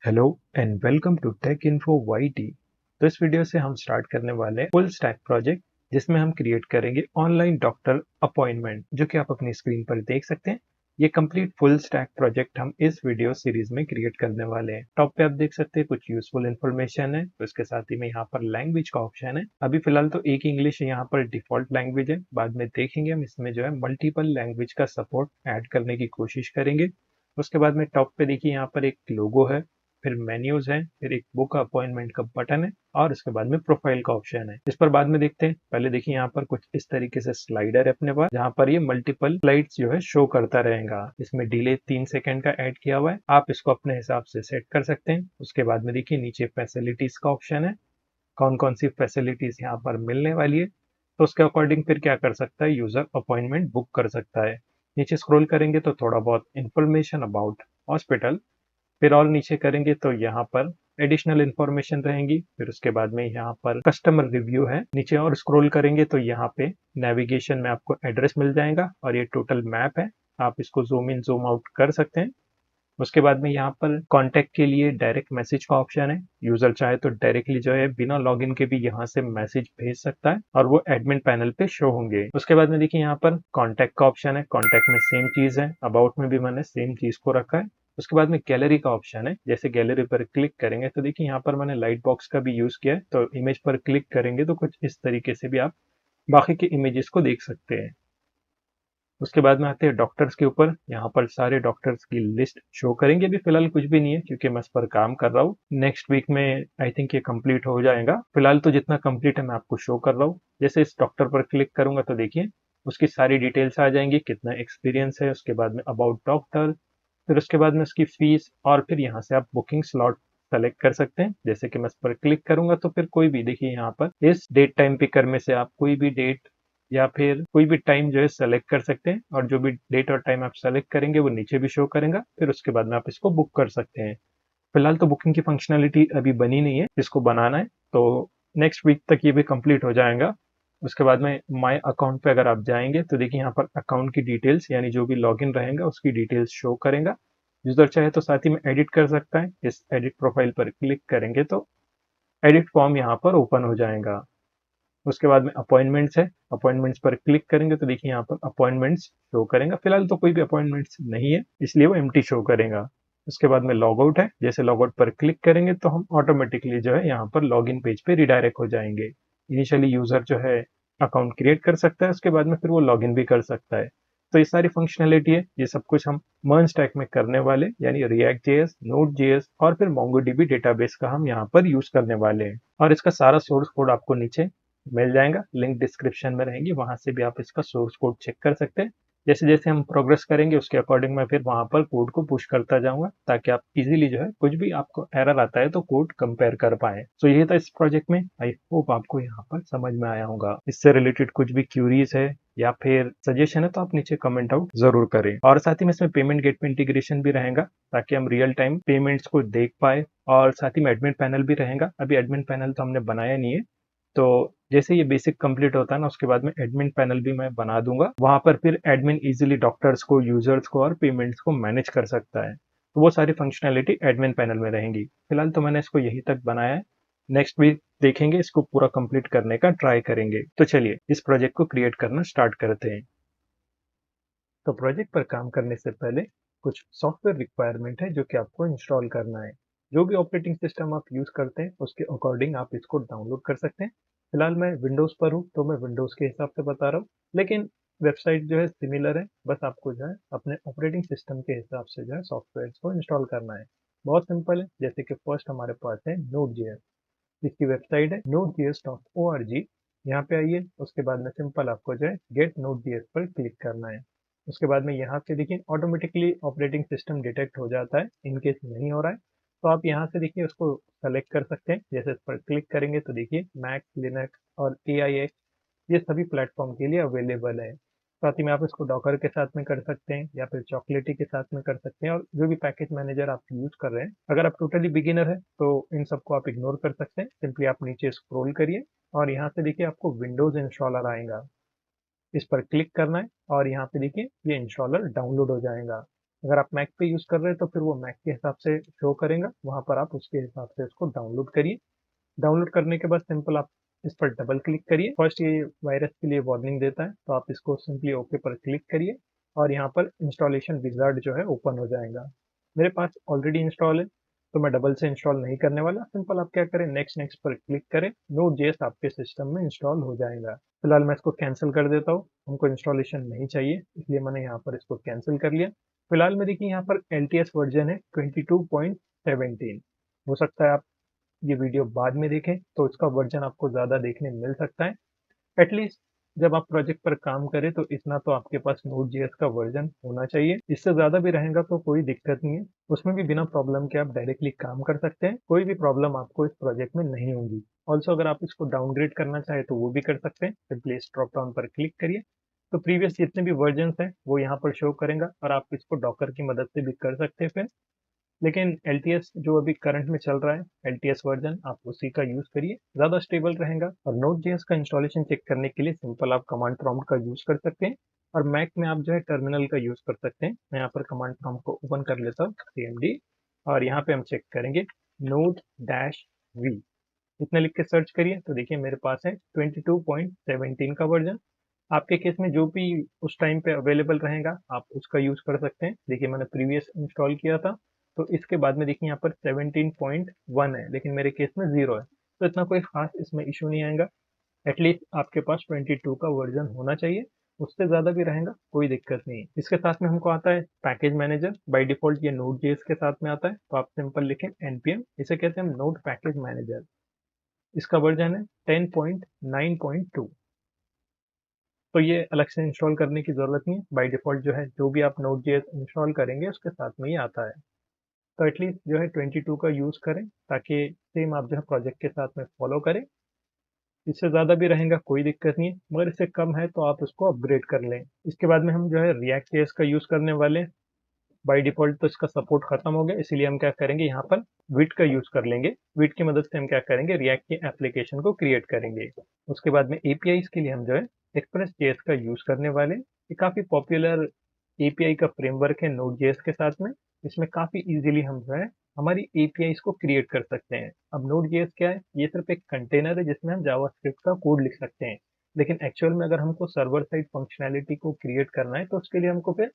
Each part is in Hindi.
Hello and welcome to tech info YT. तो इस वीडियो से हम स्टार्ट करने वाले हैं फुल स्टैक प्रोजेक्ट, जिसमें हम क्रिएट करेंगे ऑनलाइन डॉक्टर अपॉइंटमेंट, जो कि आप अपनी स्क्रीन पर देख सकते हैं। ये कंप्लीट फुल स्टैक प्रोजेक्ट हम इस वीडियो सीरीज में क्रिएट करने वाले हैं। टॉप पे आप देख सकते हैं कुछ यूजफुल इन्फॉर्मेशन है, तो इसके साथ ही में यहाँ पर लैंग्वेज का ऑप्शन है। अभी फिलहाल तो एक इंग्लिश यहाँ पर डिफॉल्ट लैंग्वेज है, बाद में देखेंगे हम इसमें जो है मल्टीपल लैंग्वेज का सपोर्ट ऐड करने की कोशिश करेंगे। उसके बाद में टॉप पे देखिए यहाँ पर एक लोगो है, फिर मेन्यूज है, फिर एक बुक अपॉइंटमेंट का बटन है और उसके बाद में प्रोफाइल का ऑप्शन है। इस पर बाद में देखते हैं। पहले देखिए यहाँ पर कुछ इस तरीके से स्लाइडर है अपने पास, जहाँ पर ये मल्टीपल स्लाइड्स जो है शो करता रहेगा। इसमें डिले 3 सेकंड का ऐड किया हुआ है, आप इसको अपने हिसाब से सेट कर सकते हैं। उसके बाद में देखिए नीचे फैसिलिटीज का ऑप्शन है, कौन कौन सी फैसिलिटीज यहाँ पर मिलने वाली है, तो उसके अकॉर्डिंग फिर क्या कर सकता है, यूजर अपॉइंटमेंट बुक कर सकता है। नीचे स्क्रॉल करेंगे तो थोड़ा बहुत इंफॉर्मेशन अबाउट हॉस्पिटल, फिर और नीचे करेंगे तो यहाँ पर एडिशनल इन्फॉर्मेशन रहेंगी। फिर उसके बाद में यहाँ पर कस्टमर रिव्यू है। नीचे और स्क्रॉल करेंगे तो यहाँ पे नेविगेशन में आपको एड्रेस मिल जाएगा और ये टोटल मैप है, आप इसको जूम इन जूम आउट कर सकते हैं। उसके बाद में यहाँ पर कॉन्टैक्ट के लिए डायरेक्ट मैसेज का ऑप्शन है। यूजर चाहे तो डायरेक्टली जो है बिना लॉगिन के भी यहाँ से मैसेज भेज सकता है और वो एडमिन पैनल पे शो होंगे। उसके बाद में देखिए यहाँ पर कॉन्टैक्ट का ऑप्शन है, कॉन्टैक्ट में सेम चीज है, अबाउट में भी मैंने सेम चीज को रखा है। उसके बाद में गैलरी का ऑप्शन है, जैसे गैलरी पर क्लिक करेंगे तो देखिए यहाँ पर मैंने लाइट बॉक्स का भी यूज किया है, तो इमेज पर क्लिक करेंगे तो कुछ इस तरीके से भी आप बाकी के इमेजेस को देख सकते हैं। उसके बाद में आते हैं डॉक्टर्स के ऊपर। यहाँ पर सारे डॉक्टर्स की लिस्ट शो करेंगे। अभी फिलहाल कुछ भी नहीं है क्योंकि मैं इस पर काम कर रहा हूँ। नेक्स्ट वीक में आई थिंक ये कंप्लीट हो जाएगा। फिलहाल तो जितना कंप्लीट है मैं आपको शो कर रहा हूँ। जैसे इस डॉक्टर पर क्लिक करूंगा तो देखिए उसकी सारी डिटेल्स आ जाएंगी, कितना एक्सपीरियंस है, उसके बाद में अबाउट डॉक्टर, फिर उसके बाद में उसकी फीस, और फिर यहाँ से आप बुकिंग स्लॉट सेलेक्ट कर सकते हैं। जैसे कि मैं इस पर क्लिक करूंगा तो फिर कोई भी देखिए यहाँ पर इस डेट टाइम पिकर में से आप कोई भी डेट या फिर कोई भी टाइम जो है सेलेक्ट कर सकते हैं, और जो भी डेट और टाइम आप सेलेक्ट करेंगे वो नीचे भी शो करेगा। फिर उसके बाद में आप इसको बुक कर सकते हैं। फिलहाल तो बुकिंग की फंक्शनैलिटी अभी बनी नहीं है, इसको बनाना है, तो नेक्स्ट वीक तक ये भी कंप्लीट हो जाएगा। उसके बाद में माय अकाउंट पे अगर आप जाएंगे तो देखिए यहाँ पर अकाउंट की डिटेल्स, यानी जो भी लॉगिन रहेगा उसकी डिटेल्स शो करेगा। यूजर चाहे तो साथ ही में एडिट कर सकता है। इस एडिट प्रोफाइल पर क्लिक करेंगे तो एडिट फॉर्म यहाँ पर ओपन हो जाएगा। उसके बाद में अपॉइंटमेंट्स है, अपॉइंटमेंट्स पर क्लिक करेंगे तो देखिए यहाँ पर अपॉइंटमेंट्स शो करेगा। फिलहाल तो कोई भी अपॉइंटमेंट्स नहीं है, इसलिए वो एम्प्टी शो करेगा। उसके बाद में लॉग आउट है, जैसे लॉग आउट पर क्लिक करेंगे तो हम ऑटोमेटिकली जो है यहाँ पर लॉग इन पेज पे रिडायरेक्ट हो जाएंगे। इनिशियली यूजर जो है अकाउंट क्रिएट कर सकता है, उसके बाद में फिर वो लॉग इन भी कर सकता है। तो ये सारी फंक्शनैलिटी है, ये सब कुछ हम मर्ज स्टैक में करने वाले, यानी रिएक्ट जेएस, नोड जेएस और फिर मोंगोडीबी डेटाबेस का हम यहाँ पर यूज करने वाले हैं। और इसका सारा सोर्स कोड आपको नीचे मिल जाएगा, लिंक डिस्क्रिप्शन में रहेंगी, वहां से भी आप इसका सोर्स कोड चेक कर सकते हैं। जैसे जैसे हम प्रोग्रेस करेंगे उसके अकॉर्डिंग मैं फिर वहां पर कोड को पुश करता जाऊंगा, ताकि आप इजीली जो है कुछ भी आपको एरर आता है तो कोड कंपेयर कर पाए। तो यही था इस प्रोजेक्ट में। आई होप आपको यहाँ पर समझ में आया होगा। इससे रिलेटेड कुछ भी क्यूरीज है या फिर सजेशन है तो आप नीचे कमेंट आउट जरूर करें। और साथ ही में इसमें पेमेंट गेटवे इंटीग्रेशन भी रहेगा, ताकि हम रियल टाइम पेमेंट्स को देख पाए। और साथ ही में एडमिन पैनल भी रहेगा। अभी एडमिन पैनल तो हमने बनाया नहीं है, तो जैसे ये बेसिक कंप्लीट होता है ना, उसके बाद में एडमिन पैनल भी मैं बना दूंगा। वहां पर फिर एडमिन इजीली डॉक्टर्स को, यूजर्स को और पेमेंट्स को मैनेज कर सकता है। तो वो सारी फंक्शनैलिटी एडमिन पैनल में रहेंगी। फिलहाल तो मैंने इसको यही तक बनाया है। नेक्स्ट वीक देखेंगे, इसको पूरा कंप्लीट करने का ट्राई करेंगे। तो चलिए इस प्रोजेक्ट को क्रिएट करना स्टार्ट करते हैं। तो प्रोजेक्ट पर काम करने से पहले कुछ सॉफ्टवेयर रिक्वायरमेंट है जो कि आपको इंस्टॉल करना है। जो भी ऑपरेटिंग सिस्टम आप यूज करते हैं उसके अकॉर्डिंग आप इसको डाउनलोड कर सकते हैं। फिलहाल मैं विंडोज पर हूँ तो मैं विंडोज के हिसाब से बता रहा हूँ, लेकिन वेबसाइट जो है सिमिलर है। बस आपको जो है अपने ऑपरेटिंग सिस्टम के हिसाब से जो है सॉफ्टवेयर को इंस्टॉल करना है। बहुत सिंपल है। जैसे कि फर्स्ट हमारे पास है Node.js, जिसकी वेबसाइट है nodejs.org। यहाँ पे आइए, उसके बाद में सिंपल आपको जो है गेट Node.js पर क्लिक करना है। उसके बाद में यहाँ से देखिए ऑटोमेटिकली ऑपरेटिंग सिस्टम डिटेक्ट हो जाता है। इनकेस नहीं हो रहा है तो आप यहाँ से देखिए उसको सेलेक्ट कर सकते हैं। जैसे इस पर क्लिक करेंगे तो देखिए मैक, लिनक्स और AIX ये सभी प्लेटफॉर्म के लिए अवेलेबल है। साथ ही में आप इसको डॉकर के साथ में कर सकते हैं या फिर चॉकलेटी के साथ में कर सकते हैं, और जो भी पैकेज मैनेजर आप यूज कर रहे हैं। अगर आप टोटली बिगिनर है तो इन सबको आप इग्नोर कर सकते हैं। सिंपली आप नीचे स्क्रॉल करिए और यहाँ से देखिए आपको विंडोज इंस्टॉलर आएगा, इस पर क्लिक करना है और यहाँ पे देखिए ये इंस्टॉलर डाउनलोड हो जाएगा। अगर आप मैक पे यूज़ कर रहे हैं तो फिर वो मैक के हिसाब से शो करेगा, वहाँ पर आप उसके हिसाब से इसको डाउनलोड करिए। डाउनलोड करने के बाद सिंपल आप इस पर डबल क्लिक करिए। फर्स्ट ये वायरस के लिए वार्निंग देता है, तो आप इसको सिंपली ओके पर क्लिक करिए और यहाँ पर इंस्टॉलेशन विजार्ड जो है ओपन हो जाएगा। मेरे पास ऑलरेडी इंस्टॉल है, तो मैं डबल से इंस्टॉल नहीं करने वाला। सिंपल आप क्या करें, नेक्स्ट नेक्स्ट पर क्लिक करें, Node.js आपके सिस्टम में इंस्टॉल हो जाएगा। फिलहाल मैं इसको कैंसिल कर देता हूँ, हमको इंस्टॉलेशन नहीं चाहिए, इसलिए मैंने यहाँ पर इसको कैंसिल कर लिया। फिलहाल में देखिए यहाँ पर LTS वर्जन है 22.17। हो सकता है आप ये वीडियो बाद में देखें तो इसका वर्जन आपको ज़्यादा देखने मिल सकता है। एटलीस्ट जब आप प्रोजेक्ट पर काम करें तो इतना तो आपके पास Node.js का वर्जन होना चाहिए। इससे ज़्यादा भी रहेगा तो कोई दिक्कत नहीं है, उसमें भी बिना प्रॉब्लम के आप डायरेक्टली काम कर सकते हैं। कोई भी प्रॉब्लम आपको इस प्रोजेक्ट में नहीं होगी। ऑल्सो अगर आप इसको डाउनग्रेड करना चाहें तो वो भी कर सकते हैं। सिंपली इस ड्रॉप डाउन पर क्लिक करिए, तो प्रीवियस जितने भी वर्जन हैं वो यहाँ पर शो करेगा और आप इसको डॉकर की मदद से भी कर सकते हैं फिर। लेकिन LTS जो अभी करंट में चल रहा है, LTS वर्जन, आप उसी का यूज़ करिए, ज़्यादा स्टेबल रहेगा। और Node.js का इंस्टॉलेशन चेक करने के लिए सिंपल आप कमांड प्रॉम्प्ट का यूज़ कर सकते हैं और मैक में आप जो है टर्मिनल का यूज़ कर सकते हैं। मैं यहाँ पर कमांड प्रॉम्प्ट को ओपन कर लेता हूँ, cmd, और यहाँ पे हम चेक करेंगे node-v। इतना लिख के सर्च करिए तो देखिए मेरे पास है 22.17 का वर्जन। आपके केस में जो भी उस टाइम पे अवेलेबल रहेगा आप उसका यूज़ कर सकते हैं। देखिए मैंने प्रीवियस इंस्टॉल किया था, तो इसके बाद में देखिए यहाँ पर 17.1 है, लेकिन मेरे केस में 0 है, तो इतना कोई खास इसमें इशू नहीं आएगा। एटलीस्ट आपके पास 22 का वर्जन होना चाहिए, उससे ज़्यादा भी रहेगा कोई दिक्कत नहीं है। इसके साथ में हमको आता है पैकेज मैनेजर। बाय डिफ़ॉल्ट ये Node.js के साथ में आता है, तो आप सिंपल लिखें npm, इसे कहते हैं हम नोड पैकेज मैनेजर। इसका वर्जन है 10.9.2। तो ये अलग से इंस्टॉल करने की ज़रूरत नहीं है। बाय डिफ़ॉल्ट जो है, जो भी आप Node.js इंस्टॉल करेंगे उसके साथ में ही आता है। तो एटलीस्ट जो है 22 का यूज़ करें, ताकि सेम आप जो है प्रोजेक्ट के साथ में फॉलो करें। इससे ज़्यादा भी रहेगा कोई दिक्कत नहीं है, मगर इससे कम है तो आप उसको अपग्रेड कर लें। इसके बाद में हम जो है React.js का यूज़ करने वाले हैं। बाय डिफ़ॉल्ट तो इसका सपोर्ट खत्म हो गया, इसीलिए हम क्या करेंगे, यहाँ पर विट का यूज़ कर लेंगे। विट की मदद से हम क्या करेंगे, रिएक्ट की एप्लीकेशन को क्रिएट करेंगे। उसके बाद में एपीआईज के लिए हम जो है एक्सप्रेस.js का यूज़ करने वाले हैं। ये काफ़ी पॉपुलर एपीआई का फ्रेमवर्क है Node.js के साथ में। इसमें काफ़ी इजीली हम जो है हमारी एपीआईज को क्रिएट कर सकते हैं। अब Node.js क्या है, ये सिर्फ एक कंटेनर है जिसमें हम जावास्क्रिप्ट का कोड लिख सकते हैं। लेकिन एक्चुअल में अगर हमको सर्वर साइड फंक्शनैलिटी को क्रिएट करना है तो उसके लिए हमको फिर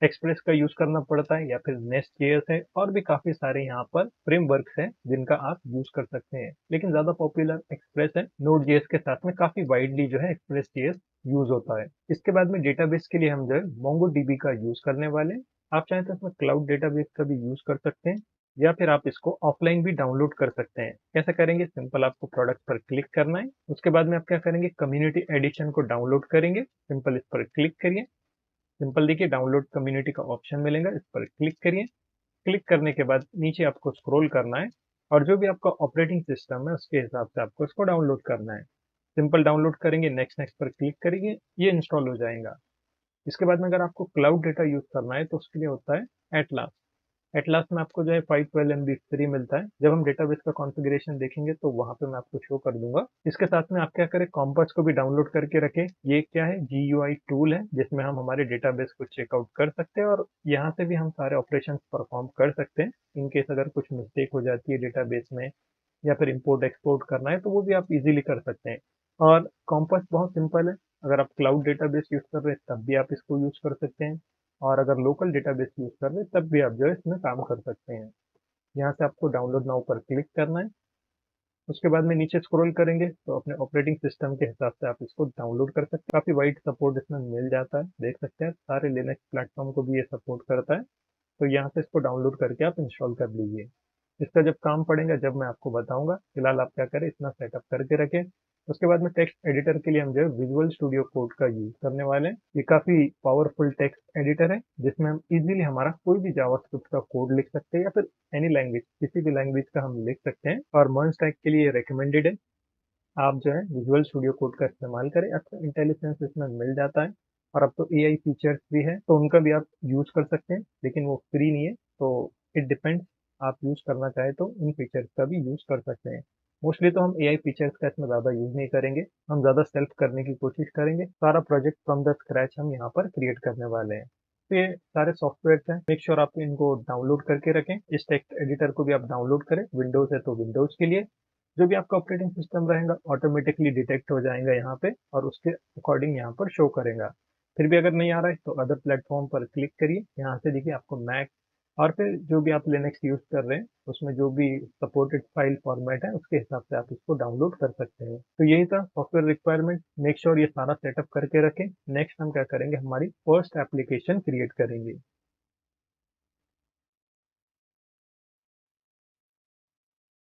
एक्सप्रेस का यूज़ करना पड़ता है, या फिर नेस्ट.js है, और भी काफ़ी सारे यहाँ पर फ्रेमवर्क्स हैं जिनका आप यूज़ कर सकते हैं। लेकिन ज़्यादा पॉपुलर एक्सप्रेस है। Node.js के साथ में काफ़ी वाइडली जो है एक्सप्रेस.js यूज़ होता है। इसके बाद में डेटाबेस के लिए हम जो है MongoDB का यूज़ करने वाले हैं। आप चाहें तो इसमें क्लाउड डेटाबेस का भी यूज़ कर सकते हैं, या फिर आप इसको ऑफलाइन भी डाउनलोड कर सकते हैं। कैसे करेंगे, सिंपल आपको प्रोडक्ट पर क्लिक करना है। उसके बाद में आप क्या करेंगे, कम्युनिटी एडिशन को डाउनलोड करेंगे। सिंपल इस पर क्लिक करिए। सिंपल देखिए डाउनलोड कम्युनिटी का ऑप्शन मिलेगा, इस पर क्लिक करिए। क्लिक करने के बाद नीचे आपको स्क्रॉल करना है और जो भी आपका ऑपरेटिंग सिस्टम है उसके हिसाब से आपको इसको डाउनलोड करना है। सिंपल डाउनलोड करेंगे, नेक्स्ट नेक्स्ट पर क्लिक करेंगे, ये इंस्टॉल हो जाएगा। इसके बाद में अगर आपको क्लाउड डेटा यूज़ करना है तो उसके लिए होता है एटलास। एटलास में आपको जो है 512 MB फ्री मिलता है। जब हम डेटाबेस का कॉन्फ़िगरेशन देखेंगे तो वहाँ पे मैं आपको शो कर दूंगा। इसके साथ में आप क्या करें, कॉम्पास को भी डाउनलोड करके रखें। ये क्या है, GUI टूल है जिसमें हम हमारे डेटाबेस को चेकआउट कर सकते हैं और यहाँ से भी हम सारे ऑपरेशंस परफॉर्म कर सकते हैं। इन केस अगर कुछ मिस्टेक हो जाती है डेटाबेस में या फिर इंपोर्ट एक्सपोर्ट करना है तो वो भी आप इजीली कर सकते हैं। और कॉम्पास बहुत सिंपल है, अगर आप क्लाउड डेटाबेस यूज़ कर रहे हैं तब भी आप इसको यूज़ कर सकते हैं, और अगर लोकल डेटाबेस यूज़ कर रहे हैं तब भी आप जो है इसमें काम कर सकते हैं। यहाँ से आपको डाउनलोड नाउ पर क्लिक करना है। उसके बाद में नीचे स्क्रॉल करेंगे तो अपने ऑपरेटिंग सिस्टम के हिसाब से आप इसको डाउनलोड कर सकते हैं। काफ़ी वाइड सपोर्ट इसमें मिल जाता है, देख सकते हैं सारे लिनक्स प्लेटफॉर्म को भी ये सपोर्ट करता है। तो यहाँ से इसको डाउनलोड करके आप इंस्टॉल कर लीजिए। इसका जब काम पड़ेगा जब मैं आपको बताऊंगा। फिलहाल आप क्या करें, इतना सेटअप करके रखें। उसके बाद में टेक्स्ट एडिटर के लिए हम जो है विजुअल स्टूडियो कोड का यूज करने वाले हैं। ये काफी पावरफुल टेक्स्ट एडिटर है जिसमें हम इजीली हमारा कोई भी जावास्क्रिप्ट का कोड लिख सकते हैं, या फिर एनी लैंग्वेज, किसी भी लैंग्वेज का हम लिख सकते हैं, और मर्ज टैग के लिए रिकमेंडेड है। आप जो है विजुअल स्टूडियो कोड का इस्तेमाल करें, अच्छा इंटेलिजेंस इसमें मिल जाता है। और अब तो एआई फीचर्स भी है तो उनका भी आप यूज कर सकते हैं, लेकिन वो फ्री नहीं है, तो इट डिपेंड्स। आप यूज करना चाहे तो इन फीचर्स का भी यूज कर सकते हैं। मोस्टली तो हम एआई फीचर्स का इसमें ज़्यादा यूज नहीं करेंगे, हम ज़्यादा सेल्फ करने की कोशिश करेंगे। सारा प्रोजेक्ट फ्रॉम द स्क्रैच हम यहाँ पर क्रिएट करने वाले हैं। तो ये सारे सॉफ्टवेयर्स हैं, मेक श्योर आप इनको डाउनलोड करके रखें। इस टेक्स्ट एडिटर को भी आप डाउनलोड करें, विंडोज़ है तो विंडोज़ के लिए जो भी आपका ऑपरेटिंग सिस्टम रहेगा ऑटोमेटिकली डिटेक्ट हो जाएगा यहाँ पे और उसके अकॉर्डिंग यहाँ पर शो करेगा। फिर भी अगर नहीं आ रहा है तो अदर प्लेटफॉर्म पर क्लिक करिए, यहाँ से देखिए आपको मैक और फिर जो भी आप लिनक्स यूज़ कर रहे हैं उसमें जो भी सपोर्टेड फाइल फॉर्मेट है उसके हिसाब से आप इसको डाउनलोड कर सकते हैं। तो यही था सॉफ्टवेयर रिक्वायरमेंट, मेक श्योर ये सारा सेटअप करके रखें। नेक्स्ट हम क्या करेंगे, हमारी फर्स्ट एप्लीकेशन क्रिएट करेंगे।